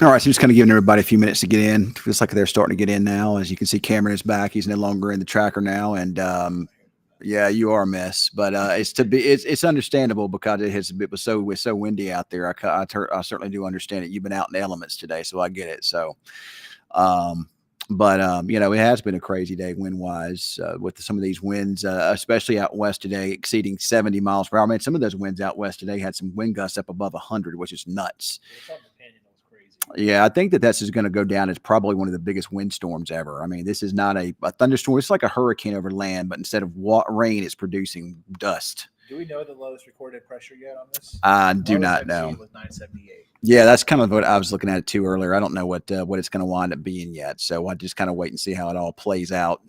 All right, so just kind of giving everybody a few minutes to get in. Feels like they're starting to get in now. As you can see, Cameron is back. He's no longer in the tracker now, and yeah, you are a mess. But it's understandable because it was so windy out there. I certainly do understand it. You've been out in the elements today, so I get it. So, um, it has been a crazy day wind wise with some of these winds, especially out west today, exceeding 70 miles per hour. I mean, some of those winds out west today had some wind gusts up above 100, which is nuts. Yeah, it's on the Panhandle. It's crazy. Yeah, I think that this is going to go down as probably one of the biggest windstorms ever. I mean, this is not a thunderstorm. It's like a hurricane over land, but instead of rain, it's producing dust. Do we know the lowest recorded pressure yet on this? I do Lowest not I've know. seen was 978. Yeah, that's kind of what I was looking at it too earlier. I don't know what it's going to wind up being yet, so I just kind of wait and see how it all plays out.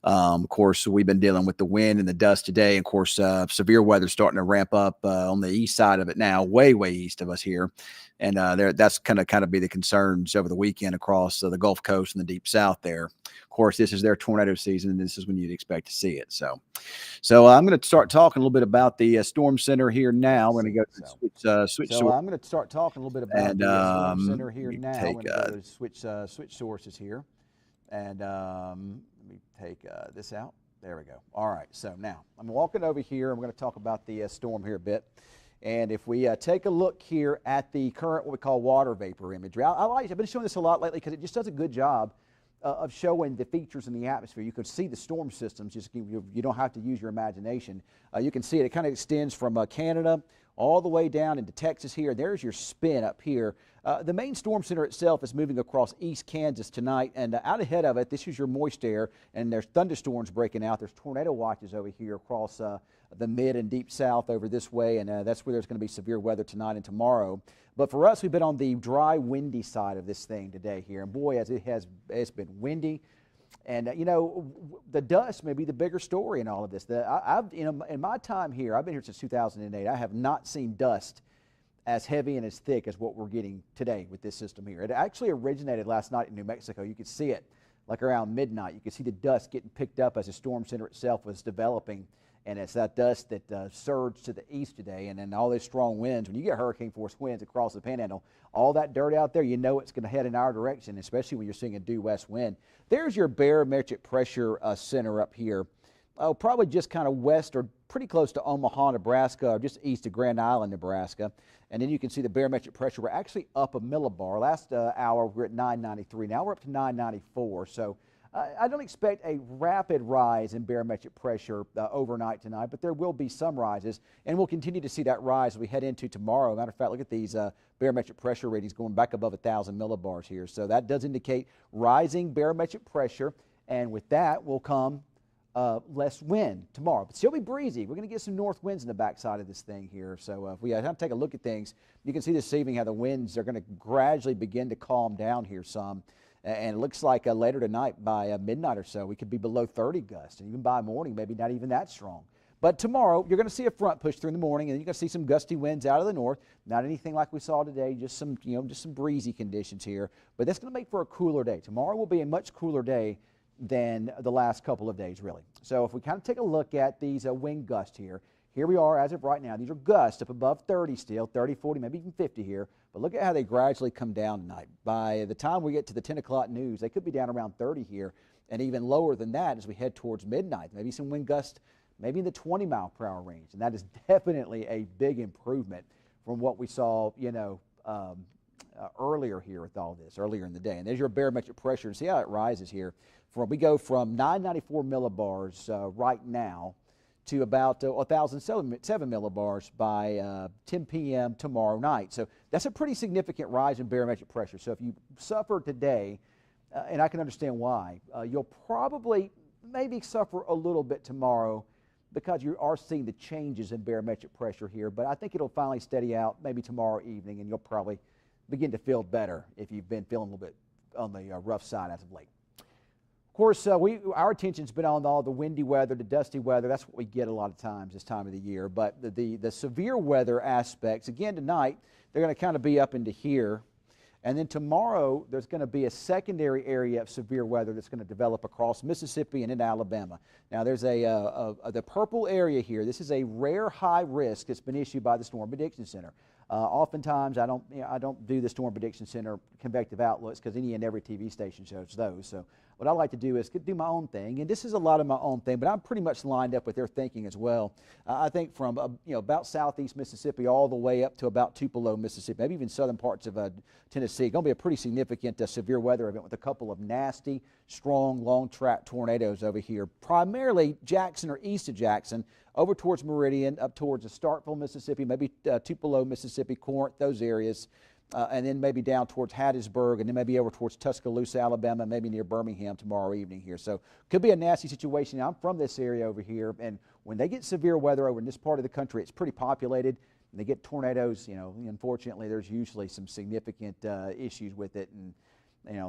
Of course, we've been dealing with the wind and the dust today. Of course, severe weather starting to ramp up on the east side of it now, way east of us here, and that's kind of be the concerns over the weekend across the Gulf Coast and the deep South there. Of course, this is their tornado season, and this is when you'd expect to see it. So I'm going to start talking a little bit about the Storm Center here now. We're going to go to switch. So I'm going to start talking a little bit about And the Storm Center here let me now. take, We're going to go to switch sources here, and let me take this out. There we go. All right. So now I'm walking over here. I'm going to talk about the storm here a bit. And if we take a look here at the current what we call water vapor imagery, I've been showing this a lot lately because it just does a good job of showing the features in the atmosphere. You can see the storm systems. You don't have to use your imagination. You can see it. It kind of extends from Canada all the way down into Texas here. There's your spin up here. The main storm center itself is moving across East Kansas tonight, and out ahead of it, this is your moist air, and there's thunderstorms breaking out. There's tornado watches over here across the mid and deep south over this way, and that's where there's going to be severe weather tonight and tomorrow. But for us, we've been on the dry, windy side of this thing today here, and boy, it's been windy. And the dust may be the bigger story in all of this. In my time here, I've been here since 2008. I have not seen dust as heavy and as thick as what we're getting today with this system here. It actually originated last night in New Mexico. You could see it like around midnight. You could see the dust getting picked up as the storm center itself was developing. And it's that dust that surged to the east today. And then all those strong winds, when you get hurricane force winds across the Panhandle, all that dirt out there, you know it's going to head in our direction, especially when you're seeing a due west wind. There's your barometric pressure center up here. Probably just kind of west or pretty close to Omaha, Nebraska, or just east of Grand Island, Nebraska. And then you can see the barometric pressure. We're actually up a millibar. Last hour, we were at 993. Now we're up to 994. So I don't expect a rapid rise in barometric pressure overnight tonight, but there will be some rises, and we'll continue to see that rise as we head into tomorrow. Matter of fact, look at these barometric pressure readings going back above 1,000 millibars here. So that does indicate rising barometric pressure, and with that will come less wind tomorrow. But still be breezy. We're going to get some north winds in the backside of this thing here. So if we have to take a look at things, you can see this evening how the winds are going to gradually begin to calm down here some. And it looks like later tonight by midnight or so, we could be below 30 gusts. And even by morning, maybe not even that strong. But tomorrow, you're going to see a front push through in the morning, and you're going to see some gusty winds out of the north. Not anything like we saw today, just some breezy conditions here. But that's going to make for a cooler day. Tomorrow will be a much cooler day than the last couple of days, really. So if we kind of take a look at these wind gusts here, here we are as of right now. These are gusts up above 30 still, 30, 40, maybe even 50 here. But look at how they gradually come down tonight. By the time we get to the 10 o'clock news, they could be down around 30 here and even lower than that as we head towards midnight. Maybe some wind gusts, maybe in the 20-mile-per-hour range. And that is definitely a big improvement from what we saw, earlier here with all this, earlier in the day. And there's your barometric pressure. And see how it rises here. We go from 994 millibars right now to about 1,007 millibars by 10 p.m. tomorrow night. So that's a pretty significant rise in barometric pressure. So if you suffer today, and I can understand why, you'll probably maybe suffer a little bit tomorrow because you are seeing the changes in barometric pressure here. But I think it'll finally steady out maybe tomorrow evening, and you'll probably begin to feel better if you've been feeling a little bit on the rough side as of late. Of course, our attention's been on all the windy weather, the dusty weather. That's what we get a lot of times this time of the year. But the severe weather aspects, again tonight, they're going to kind of be up into here. And then tomorrow, there's going to be a secondary area of severe weather that's going to develop across Mississippi and into Alabama. Now, there's the purple area here. This is a rare high risk that's been issued by the Storm Prediction Center. Oftentimes, I don't do the Storm Prediction Center convective outlooks because any and every TV station shows those. So what I like to do is do my own thing, and this is a lot of my own thing, but I'm pretty much lined up with their thinking as well. I think from about southeast Mississippi all the way up to about Tupelo, Mississippi, maybe even southern parts of Tennessee. Going to be a pretty significant severe weather event with a couple of nasty, strong, long track tornadoes over here, primarily Jackson or east of Jackson, over towards Meridian, up towards Starkville, Mississippi, maybe Tupelo, Mississippi, Corinth, those areas. And then maybe down towards Hattiesburg, and then maybe over towards Tuscaloosa, Alabama, maybe near Birmingham tomorrow evening here. So could be a nasty situation. I'm from this area over here, and when they get severe weather over in this part of the country, it's pretty populated, and they get tornadoes, unfortunately there's usually some significant issues with it, and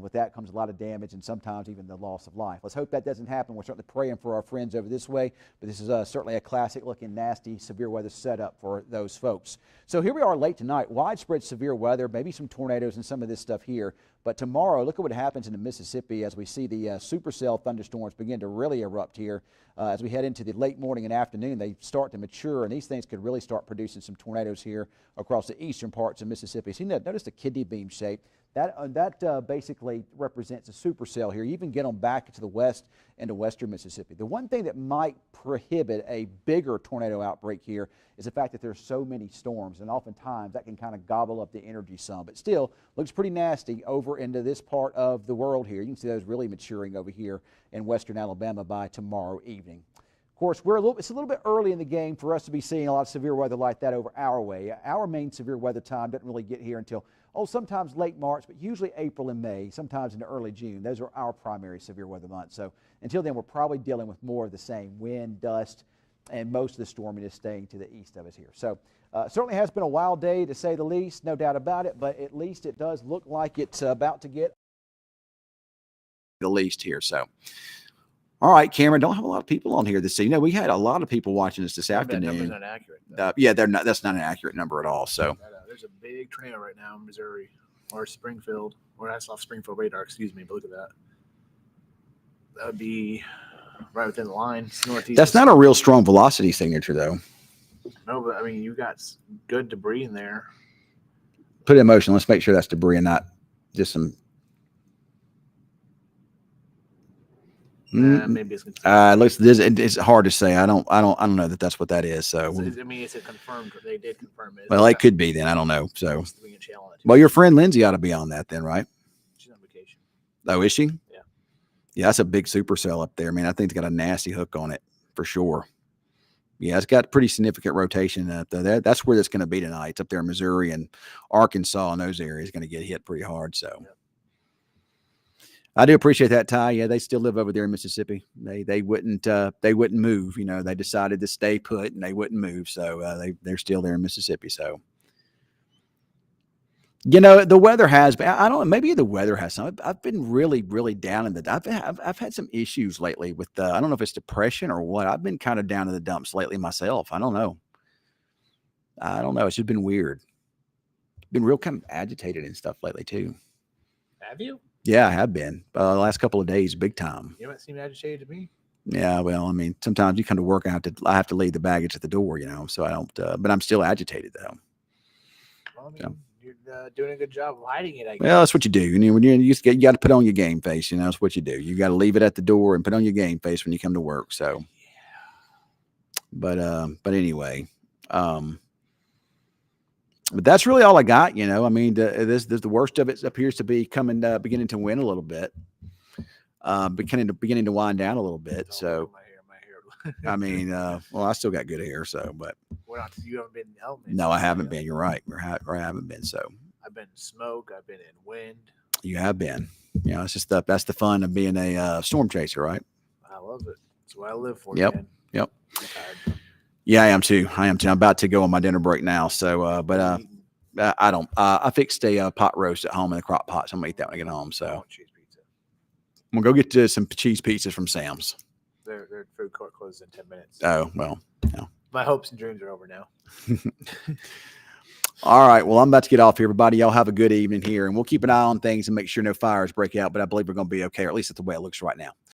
with that comes a lot of damage and sometimes even the loss of life. Let's hope that doesn't happen. We're certainly praying for our friends over this way, but this is certainly a classic-looking, nasty, severe weather setup for those folks. So here we are late tonight, widespread severe weather, maybe some tornadoes and some of this stuff here. But tomorrow, look at what happens in the Mississippi as we see the supercell thunderstorms begin to really erupt here. As we head into the late morning and afternoon, they start to mature, and these things could really start producing some tornadoes here across the eastern parts of Mississippi. See that? Notice the kidney beam shape. That basically represents a supercell here. You even get them back to the west into western Mississippi. The one thing that might prohibit a bigger tornado outbreak here is the fact that there's so many storms, and oftentimes that can kind of gobble up the energy some. But still, looks pretty nasty over into this part of the world here. You can see those really maturing over here in western Alabama by tomorrow evening. Of course, it's a little bit early in the game for us to be seeing a lot of severe weather like that over our way. Our main severe weather time doesn't really get here until sometimes late March, but usually April and May, sometimes into early June. Those are our primary severe weather months. So until then, we're probably dealing with more of the same wind, dust, and most of the storming is staying to the east of us here. So certainly has been a wild day to say the least, no doubt about it, but at least it does look like it's about to get the least here. So, all right, Cameron, don't have a lot of people on here this evening. We had a lot of people watching us this afternoon. That number's not accurate. Yeah, that's not an accurate number at all. So there's a big tornado right now in Missouri or Springfield, or that's off Springfield radar, excuse me, but look at that. That would be right within the line. Northeast. That's not a real strong velocity signature, though. No, but I mean, you got good debris in there. Put it in motion. Let's make sure that's debris and not just some. Maybe it's it's hard to say. I don't know that that's what that is. So I mean, it's a confirmed. They did confirm it. Well, it could be then. I don't know. So challenge. Well, your friend Lindsay ought to be on that then, right? She's on vacation. Oh, is she? Yeah. Yeah, that's a big supercell up there. I mean, I think it's got a nasty hook on it for sure. Yeah, it's got pretty significant rotation up there. That's where it's going to be tonight. It's up there in Missouri and Arkansas and those areas going to get hit pretty hard. So. Yep. I do appreciate that, Ty. Yeah, they still live over there in Mississippi. They wouldn't move. They decided to stay put and they wouldn't move. So they're still there in Mississippi. So the weather has. I don't know. Maybe the weather has some. I've been really, really down in the. I've had some issues lately with. I don't know if it's depression or what. I've been kind of down in the dumps lately myself. I don't know. It's just been weird. Been real kind of agitated and stuff lately too. Have you? Yeah, I have been. The last couple of days, big time. You haven't seemed agitated to me. Yeah, well, I mean, sometimes you come to work, I have to leave the baggage at the door, so I don't, but I'm still agitated though. Well, I mean, you're doing a good job of hiding it, I guess. Well, that's what you do. When you got to put on your game face, that's what you do. You got to leave it at the door and put on your game face when you come to work. So, yeah. But anyway, but that's really all I got. I mean, the worst of it appears to be beginning to win a little bit, beginning to wind down a little bit. So, my hair. I mean, well, I still got good hair. So, but you haven't been in the elements. No, I haven't been. You're right. I haven't been. So, I've been in smoke. I've been in wind. You have been. It's just that's the fun of being a storm chaser, right? I love it. That's what I live for. Yep. Man. Yep. Yeah, I am too. I'm about to go on my dinner break now. So, but I don't. I fixed a pot roast at home in the crock pot. So I'm gonna eat that when I get home. So cheese pizza. I'm gonna go get some cheese pizzas from Sam's. Their food court closes in 10 minutes. Oh well. Yeah. My hopes and dreams are over now. All right. Well, I'm about to get off here, everybody. Y'all have a good evening here, and we'll keep an eye on things and make sure no fires break out. But I believe we're gonna be okay, or at least that's the way it looks right now.